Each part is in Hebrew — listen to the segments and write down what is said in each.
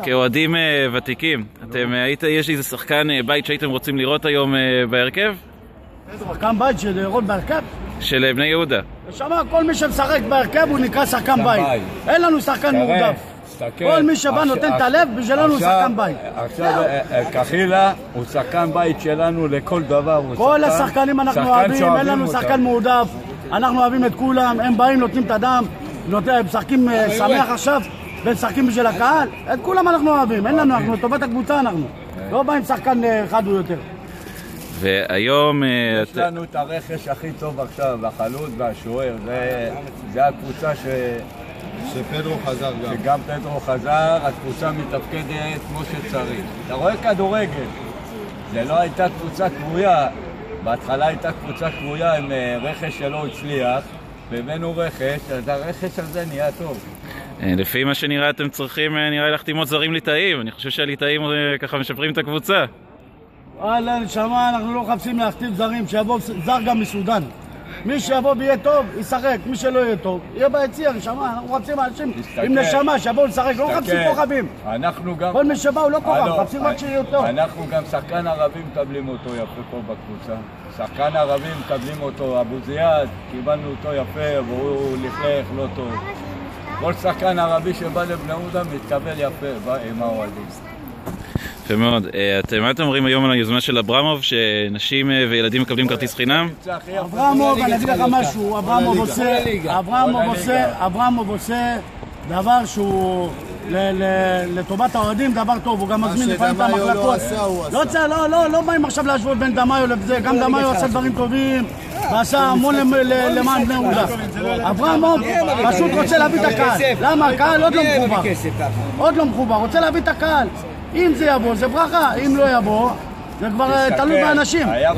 כאוהדים ותיקים, יש איזה שחקן בית שהייתם רוצים לראות היום בהרכב? שחקן בית של לראות בהרכב? של בני יהודה. שמה, כל מי שמשחק בהרכב הוא נקרא שחקן בית. אין לנו שחקן מועדף. כל מי שבא נותן את הלב, בשבילנו הוא שחקן בית. עכשיו קחילה הוא שחקן בית שלנו לכל דבר. כל השחקנים אנחנו אוהבים, אין לנו שחקן מועדף. אנחנו אוהבים את כולם, הם באים, נותנים את הדם, משחקים שמח עכשיו, ומשחקים בשביל הקהל. את כולם אנחנו אוהבים, אין לנו, אנחנו לטובת הקבוצה אנחנו. לא באים שחקן אחד או יותר. והיום יש לנו את הרכש הכי טוב עכשיו, החלוץ והשוער. זה הקבוצה שפדרו חזר גם. שגם פדרו חזר, הקבוצה מתפקדת כמו שצריך. אתה רואה כדורגל, זה לא הייתה קבוצה קבויה, בהתחלה הייתה קבוצה קבויה עם רכש שלא הצליח, והבאנו רכש, אז הרכש הזה נהיה טוב. לפי מה שנראה אתם צריכים, נראה להחתים עוד זרים ליטאים, אני חושב שהליטאים ככה משפרים את הקבוצה. וואלה, נשמה, אנחנו לא מחפשים להחתים זרים, שיבוא זר גם מסודן. מי שיבוא ויהיה טוב, ישחק, מי שלא יהיה טוב, יהיה ביציע, נשמה, אנחנו מחפשים אנשים עם נשמה, שיבואו לשחק, לא מחפשים כוכבים. כל מי שבא הוא לא כוכב, מחפשים רק שיהיה טוב. אנחנו גם שחקן ערבי מקבלים אותו יפה פה בקבוצה. שחקן ערבי מקבלים אותו, אבו זיאד, קיבלנו אותו יפה, והוא לכלך לא טוב. כל שחקן ערבי שבא לבני יהודה מתקבל יפה עם האוהדים. יפה מאוד. מה אתם אומרים היום על היוזמה של אברמוב, שנשים וילדים מקבלים כרטיס חינם? אברמוב, אני אגיד לך משהו, אברמוב עושה דבר שהוא לטובת האוהדים, דבר טוב, הוא גם מזמין לפעמים את המחלקות. לא באים עכשיו להשוות בין דמאיו לזה, גם דמאיו עשה דברים טובים ועשה המון למען בני יהודה. אברמוב פשוט רוצה להביא את הקהל. למה? הקהל עוד לא מחובר, רוצה להביא את הקהל. אם זה יבוא זה ברכה, אם לא יבוא זה כבר תלוי באנשים. היה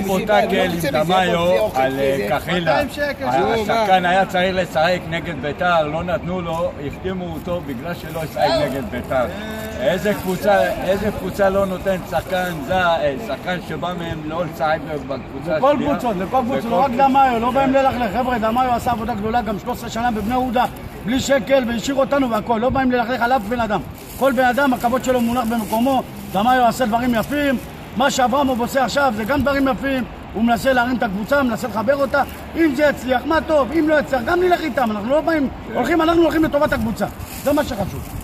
פה טאקל עם דמאיו על קחילה. השחקן היה צריך לשחק נגד ביתר, לא נתנו לו, החתימו אותו בגלל שלא ישחק נגד ביתר. איזה קבוצה לא נותן שחקן שבא מהם לא לשחק בקבוצה השנייה? לכל קבוצות, לא רק דמאיו, לא באים ללכלך. חבר'ה, דמאיו עשה עבודה גדולה גם 13 שנה בבני יהודה בלי שקל והשאיר אותנו והכל, לא באים ללכלך על אף בן אדם. כל בן אדם, הכבוד שלו מונח במקומו, דמאיו עשה דברים יפים, מה שאברמוב עושה עכשיו זה גם דברים יפים, הוא מנסה להרים את הקבוצה, מנסה לחבר אותה, אם זה יצליח, מה טוב, אם לא יצליח, גם נלך איתם, אנחנו לא באים, אנחנו הולכים לטובת הקבוצה, זה מה שחשוב.